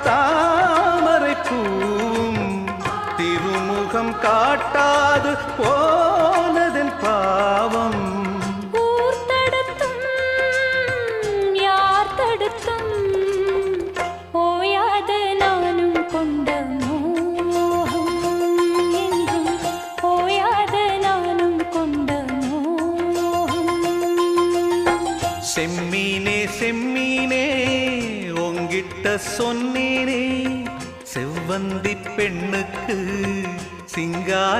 தாமரை பூவும் திருமுகம் காட்டாது போனதன் பாவம். யார் தடுத்தும் ஓயாத நானும் கொண்ட மோகம் என்றும் ஓயாத நானும் கொண்ட மோகம். செம்மீனே செம்மீனே உங்கிட்ட சொன்னேனே செவ்வந்தி பெண்ணுக்கு சிங்கார